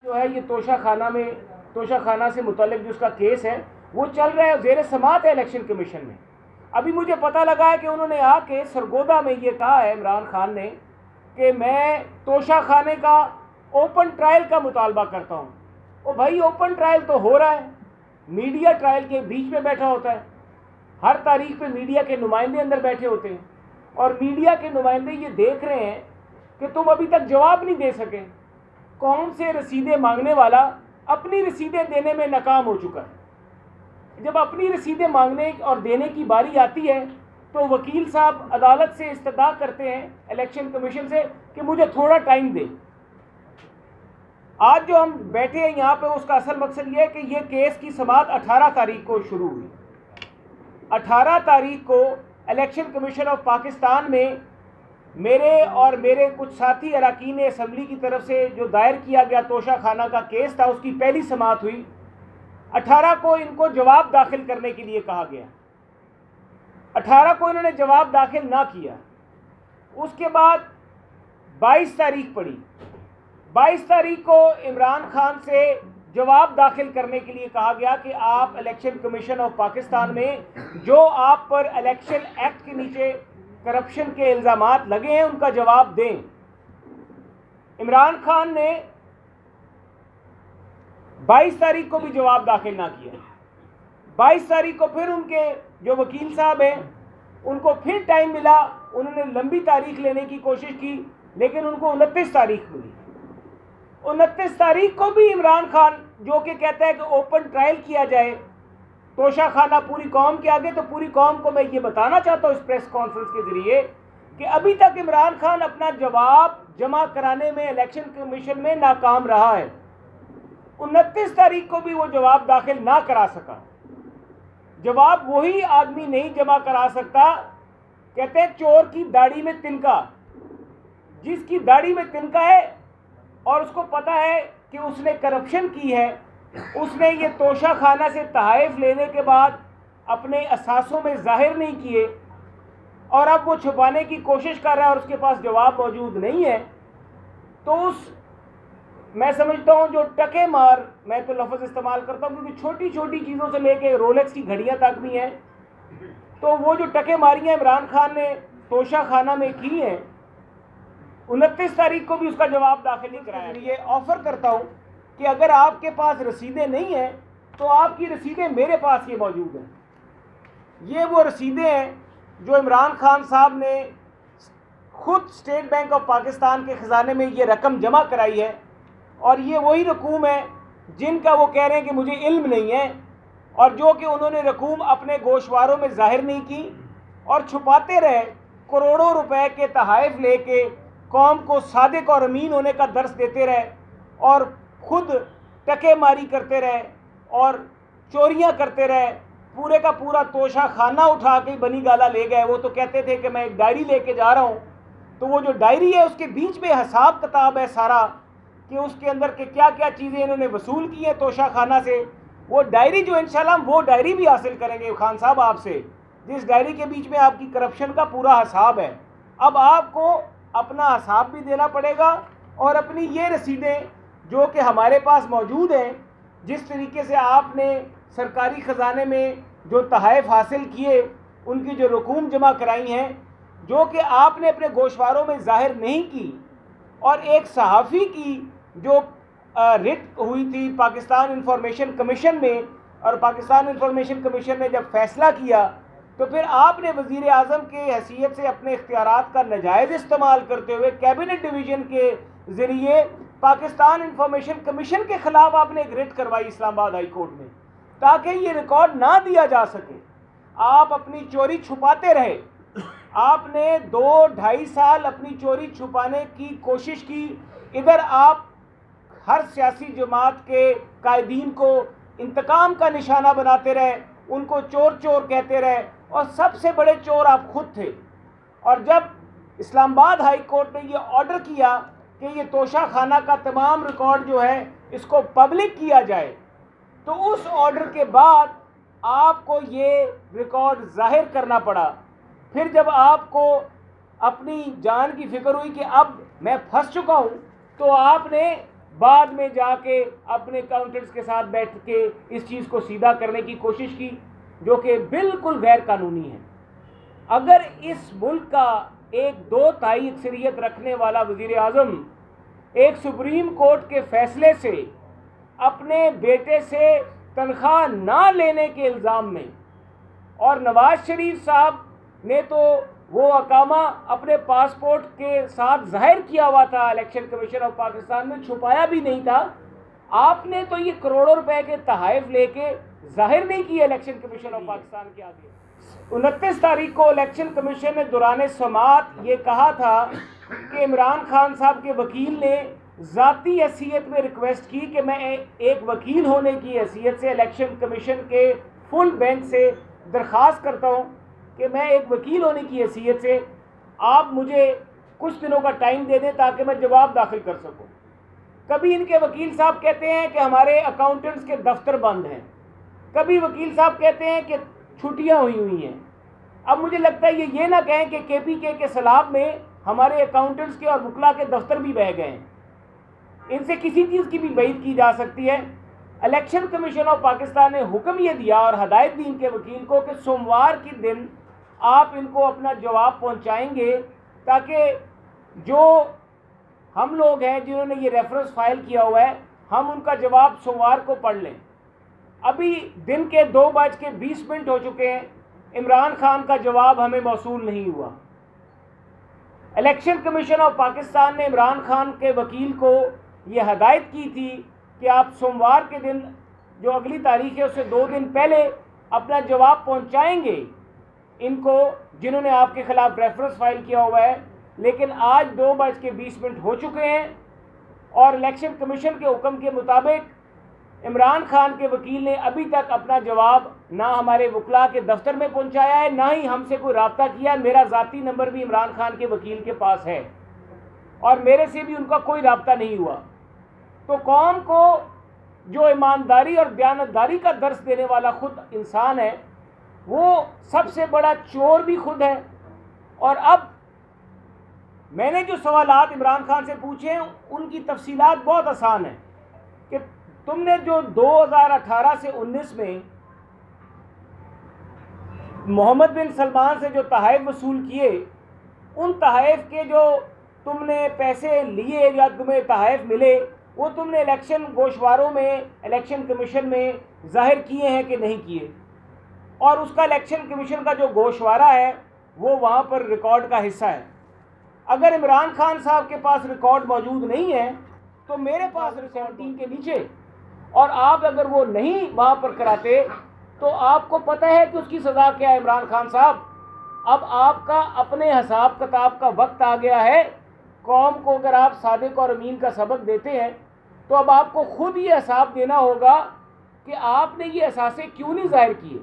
जो है ये तोशा खाना से मुतल्लिक जो उसका केस है वो चल रहा है, ज़ेर समात है इलेक्शन कमीशन में। अभी मुझे पता लगा है कि उन्होंने आके सरगोदा में ये कहा है इमरान खान ने कि मैं तोशा खाने का ओपन ट्रायल का मुतालबा करता हूँ। ओ भाई, ओपन ट्रायल तो हो रहा है, मीडिया ट्रायल के बीच में बैठा होता है, हर तारीख पे मीडिया के नुमाइंदे अंदर बैठे होते हैं और मीडिया के नुमाइंदे ये देख रहे हैं कि तुम अभी तक जवाब नहीं दे सके। कौन से रसीदें मांगने वाला अपनी रसीदें देने में नाकाम हो चुका है। जब अपनी रसीदें मांगने और देने की बारी आती है तो वकील साहब अदालत से इस्तदा करते हैं इलेक्शन कमीशन से कि मुझे थोड़ा टाइम दे। आज जो हम बैठे हैं यहाँ पे उसका असल मकसद ये है कि ये केस की समाअत 18 तारीख को शुरू हुई। 18 तारीख को इलेक्शन कमीशन ऑफ पाकिस्तान में मेरे और मेरे कुछ साथी अरकान असम्बली की तरफ से जो दायर किया गया तोशा खाना का केस था उसकी पहली समाअत हुई। 18 को इनको जवाब दाखिल करने के लिए कहा गया। 18 को इन्होंने जवाब दाखिल ना किया। उसके बाद 22 तारीख पड़ी। 22 तारीख को इमरान खान से जवाब दाखिल करने के लिए कहा गया कि आप इलेक्शन कमीशन ऑफ पाकिस्तान में जो आप पर इलेक्शन एक्ट के नीचे करप्शन के इल्ज़ामात लगे हैं उनका जवाब दें। इमरान खान ने 22 तारीख को भी जवाब दाखिल ना किया। 22 तारीख को फिर उनके जो वकील साहब हैं उनको फिर टाइम मिला, उन्होंने लंबी तारीख लेने की कोशिश की लेकिन उनको 29 तारीख मिली। 29 तारीख को भी इमरान खान जो कि कहता है कि ओपन ट्रायल किया जाए तोशा खाना पूरी कौम के आगे, तो पूरी कौम को मैं ये बताना चाहता हूँ इस प्रेस कॉन्फ्रेंस के ज़रिए कि अभी तक इमरान खान अपना जवाब जमा कराने में इलेक्शन कमीशन में नाकाम रहा है। 29 तारीख को भी वो जवाब दाखिल ना करा सका। जवाब वही आदमी नहीं जमा करा सकता, कहते हैं चोर की दाढ़ी में तिनका। जिसकी दाढ़ी में तिनका है और उसको पता है कि उसने करप्शन की है, उसने ये तोशा खाना से तहाइफ लेने के बाद अपने असासों में जाहिर नहीं किए और अब वो छुपाने की कोशिश कर रहा है और उसके पास जवाब मौजूद नहीं है, तो उस मैं समझता हूँ जो टके मार, मैं तो लफ्ज़ इस्तेमाल करता हूँ क्योंकि छोटी छोटी चीज़ों से लेके रोलेक्स की घड़ियाँ तक भी हैं, तो वो जो टके मारियाँ इमरान खान ने तोशा खाना में की हैं 29 तारीख को भी उसका जवाब दाखिल नहीं कराया। ये ऑफ़र करता हूँ कि अगर आपके पास रसीदें नहीं हैं तो आपकी रसीदें मेरे पास ये मौजूद हैं। ये वो रसीदें हैं जो इमरान खान साहब ने ख़ुद स्टेट बैंक ऑफ पाकिस्तान के ख़जाने में ये रकम जमा कराई है और ये वही रकूम है जिनका वो कह रहे हैं कि मुझे इल्म नहीं है और जो कि उन्होंने रकूम अपने गोशवारों में ज़ाहिर नहीं की और छुपाते रहे। करोड़ों रुपए के तहाइफ लेके कौम को सादिक और अमीन होने का दर्स देते रहे और ख़ुद टकेमारी करते रहे और चोरियां करते रहे। पूरे का पूरा तोशा खाना उठा के बनी गाला ले गए। वो तो कहते थे कि मैं एक डायरी लेके जा रहा हूँ, तो वो जो डायरी है उसके बीच में हिसाब किताब है सारा कि उसके अंदर के क्या क्या चीज़ें इन्होंने वसूल की हैं तोशा खाना से। वो डायरी जो इंशाल्लाह हम वो डायरी भी हासिल करेंगे खान साहब आपसे, जिस डायरी के बीच में आपकी करप्शन का पूरा हिसाब है। अब आपको अपना हिसाब भी देना पड़ेगा और अपनी ये रसीदें जो कि हमारे पास मौजूद हैं, जिस तरीके से आपने सरकारी ख़जाने में जो तहाइफ हासिल किए, उनकी जो रकूम जमा कराई हैं जो कि आपने अपने गोशवारों में ज़ाहिर नहीं की, और एक सहाफ़ी की जो रिट हुई थी पाकिस्तान इंफॉर्मेशन कमीशन में, और पाकिस्तान इंफॉर्मेशन कमीशन ने जब फ़ैसला किया तो फिर आपने वज़ीर आज़म के हैसियत से अपने इख्तियारात का नाजायज़ इस्तेमाल करते हुए कैबिनेट डिवीज़न के ज़रिए पाकिस्तान इंफॉर्मेशन कमीशन के ख़िलाफ़ आपने एक रिट करवाई इस्लामाबाद हाई कोर्ट में ताकि ये रिकॉर्ड ना दिया जा सके। आप अपनी चोरी छुपाते रहे। आपने 2-2.5 साल अपनी चोरी छुपाने की कोशिश की। इधर आप हर सियासी जमात के कायदीन को इंतकाम का निशाना बनाते रहे, उनको चोर चोर कहते रहे और सबसे बड़े चोर आप खुद थे। और जब इस्लामाबाद हाई कोर्ट ने ये ऑर्डर किया कि ये तोशा खाना का तमाम रिकॉर्ड जो है इसको पब्लिक किया जाए, तो उस ऑर्डर के बाद आपको ये रिकॉर्ड जाहिर करना पड़ा। फिर जब आपको अपनी जान की फिक्र हुई कि अब मैं फंस चुका हूँ, तो आपने बाद में जाके अपने अकाउंटेंट्स के साथ बैठ के इस चीज़ को सीधा करने की कोशिश की, जो कि बिल्कुल गैर कानूनी है। अगर इस मुल्क का एक 2/3 अक्सरियत रखने वाला वज़ीर आज़म एक सुप्रीम कोर्ट के फैसले से अपने बेटे से तनख्वाह ना लेने के इल्ज़ाम में, और नवाज शरीफ साहब ने तो वो अकामा अपने पासपोर्ट के साथ जाहिर किया हुआ था, इलेक्शन कमीशन ऑफ पाकिस्तान में छुपाया भी नहीं था, आपने तो ये करोड़ों रुपए के तहाइफ लेके जाहिर नहीं किया इलेक्शन कमीशन ऑफ पाकिस्तान के आगे। 29 तारीख को इलेक्शन कमीशन ने दौरान समाअत ये कहा था कि इमरान खान साहब के वकील ने ज़ाती हैसियत में रिक्वेस्ट की कि मैं एक वकील होने की हैसियत से इलेक्शन कमीशन के फुल बेंच से दरख्वास्त करता हूँ कि मैं एक वकील होने की हैसियत से आप मुझे कुछ दिनों का टाइम दे दें ताकि मैं जवाब दाखिल कर सकूँ। कभी इनके वकील साहब कहते हैं कि हमारे अकाउंटेंट्स के दफ्तर बंद हैं, कभी वकील साहब कहते हैं कि छुट्टियां हुई हैं। अब मुझे लगता है ये ना कहें कि KPK के सलाब में हमारे अकाउंटेंट्स के और वकला के दफ्तर भी बह गए हैं। इनसे किसी चीज़ की भी उम्मीद की जा सकती है। इलेक्शन कमीशन ऑफ पाकिस्तान ने हुक्म ये दिया और हदायत दी इनके वकील को कि सोमवार के दिन आप इनको अपना जवाब पहुंचाएंगे, ताकि जो हम लोग हैं जिन्होंने ये रेफरेंस फाइल किया हुआ है हम उनका जवाब सोमवार को पढ़ लें। अभी दिन के 2:20 हो चुके हैं, इमरान खान का जवाब हमें मौसूल नहीं हुआ। इलेक्शन कमीशन ऑफ पाकिस्तान ने इमरान खान के वकील को ये हदायत की थी कि आप सोमवार के दिन जो अगली तारीख है उससे 2 दिन पहले अपना जवाब पहुंचाएंगे इनको जिन्होंने आपके खिलाफ रेफरेंस फाइल किया हुआ है। लेकिन आज 2:20 हो चुके हैं और इलेक्शन कमीशन के हुक्म के मुताबिक इमरान खान के वकील ने अभी तक अपना जवाब ना हमारे वकला के दफ्तर में पहुंचाया है, ना ही हमसे कोई रब्ता किया। मेरा ज़ाती नंबर भी इमरान खान के वकील के पास है और मेरे से भी उनका कोई रब्ता नहीं हुआ। तो कौम को जो ईमानदारी और दयानतदारी का दर्स देने वाला खुद इंसान है, वो सबसे बड़ा चोर भी खुद है। और अब मैंने जो सवालात इमरान खान से पूछे हैं उनकी तफसीलात बहुत आसान है कि तुमने जो 2018 से 19 में मोहम्मद बिन सलमान से जो तहाइफ वसूल किए, उन तहाइफ के जो तुमने पैसे लिए या तुम्हें तहाइफ मिले वो तुमने इलेक्शन गोशवारों में, इलेक्शन कमीशन में जाहिर किए हैं कि नहीं किए। और उसका इलेक्शन कमीशन का जो गोशवारा है वो वहाँ पर रिकॉर्ड का हिस्सा है। अगर इमरान खान साहब के पास रिकॉर्ड मौजूद नहीं है तो मेरे पास रिकॉर्डिंग के नीचे, और आप अगर वो नहीं वहाँ पर कराते तो आपको पता है कि उसकी सज़ा क्या है। इमरान खान साहब, अब आपका अपने हिसाब किताब का वक्त आ गया है। कौम को अगर आप सादिक और अमीन का सबक देते हैं तो अब आपको खुद ये हिसाब देना होगा कि आपने ये असासे क्यों नहीं ज़ाहिर किए।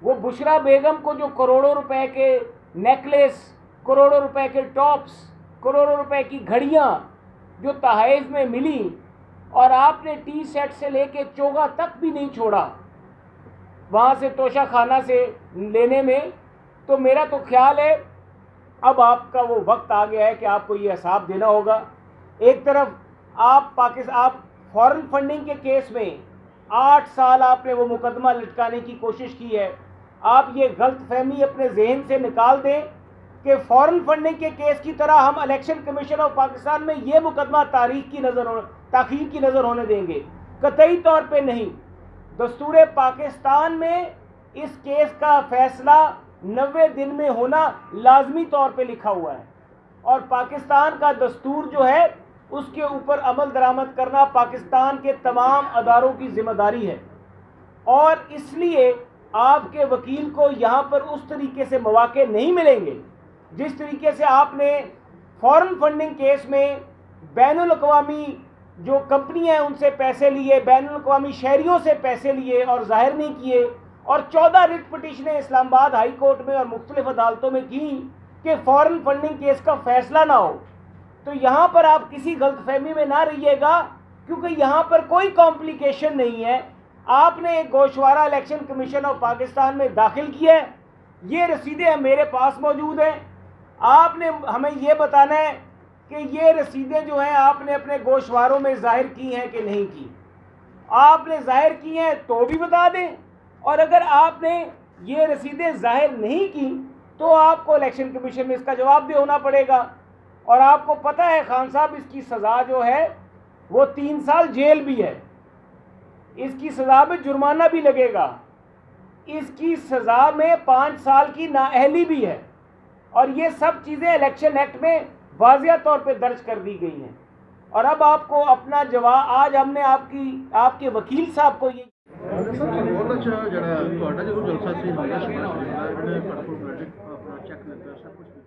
वो बुशरा बेगम को जो करोड़ों रुपए के नेकलेस, करोड़ों रुपए के टॉप्स, करोड़ों रुपए की घड़ियाँ जो तहाइफ में मिली और आपने टी सेट से लेके चोगा तक भी नहीं छोड़ा वहाँ से तोशा खाना से लेने में, तो मेरा तो ख्याल है अब आपका वो वक्त आ गया है कि आपको ये हिसाब देना होगा। एक तरफ आप फॉरेन फंडिंग के केस में 8 साल आपने वो मुकदमा लटकाने की कोशिश की है। आप ये गलत फहमी अपने जहन से निकाल दें कि फॉरेन फंडिंग के केस की तरह हम इलेक्शन कमीशन ऑफ पाकिस्तान में ये मुकदमा ताखीर की नज़र होने देंगे, कतई तौर पे नहीं। दस्तूर पाकिस्तान में इस केस का फैसला 90 दिन में होना लाजमी तौर पे लिखा हुआ है और पाकिस्तान का दस्तूर जो है उसके ऊपर अमल दरामद करना पाकिस्तान के तमाम अदारों की जिम्मेदारी है। और इसलिए आपके वकील को यहाँ पर उस तरीके से मौके नहीं मिलेंगे जिस तरीके से आपने फॉरेन फंडिंग केस में बैनुल अक़वामी जो कंपनियाँ हैं उनसे पैसे लिए, बैनुल अक़वामी शहरियों से पैसे लिए और जाहिर नहीं किए, और 14 रिट पिटीशनें इस्लामाबाद हाई कोर्ट में और मुख्तलिफ अदालतों में की कि फॉरेन फंडिंग केस का फैसला ना हो। तो यहाँ पर आप किसी गलतफहमी में ना रहिएगा क्योंकि यहाँ पर कोई कॉम्प्लिकेशन नहीं है। आपने एक गोशवारा इलेक्शन कमीशन ऑफ पाकिस्तान में दाखिल किया है, ये रसीदें मेरे पास मौजूद हैं। आपने हमें ये बताना है कि ये रसीदें जो हैं आपने अपने गोशवारों में जाहिर की हैं कि नहीं की। आपने जाहिर की हैं तो भी बता दें, और अगर आपने ये रसीदें जाहिर नहीं की तो आपको इलेक्शन कमीशन में इसका जवाब भी होना पड़ेगा। और आपको पता है खान साहब, इसकी सज़ा जो है वो 3 साल जेल भी है, इसकी सज़ा में जुर्माना भी लगेगा, इसकी सज़ा में 5 साल की नाअहली भी है, और ये सब चीज़ें इलेक्शन एक्ट में वाज़िया तौर पे दर्ज कर दी गई हैं। और अब आपको अपना जवाब, आज हमने आपके वकील साहब को ये बहुत अच्छा जरा जल्सा से चेक